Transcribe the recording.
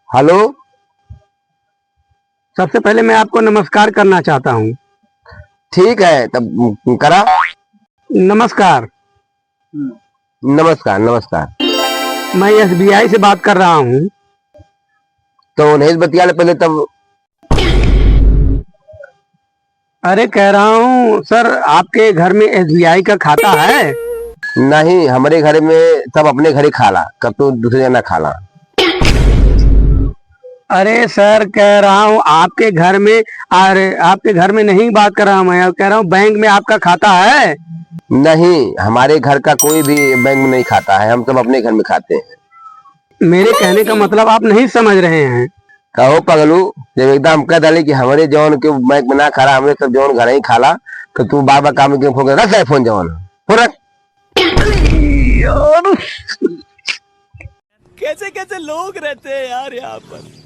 Hello. सबसे पहले मैं आपको नमस्कार करना चाहता हूँ। ठीक है, तब करा। नमस्कार। नमस्कार नमस्कार। मैं एसबीआई से बात कर रहा हूँ। तो नहीं बतिया ले पहले तब। अरे कह रहा हूँ सर, आपके घर में एसबीआई का खाता है? नहीं, हमारे घर में सब अपने घर ही खाला, कब तो दूसरे जना खाला। अरे सर कह रहा हूँ आपके घर में, अरे आपके घर में नहीं बात कर रहा हूँ, मैं कह रहा हूँ बैंक में आपका खाता है? नहीं, हमारे घर का कोई भी बैंक में नहीं खाता है, हम सब अपने घर में खाते हैं। मेरे कहने का मतलब आप नहीं समझ रहे हैं। कहो पगलू, जब एकदम कह डाले कि हमारे जौन के बैंक में ना खाला, हमरे सब जौन घर ही खाला, तो तू बार बार काम के फोन रख फोन जौन फोन रख। यार कैसे कैसे लोग रहते हैं यार यहाँ पर।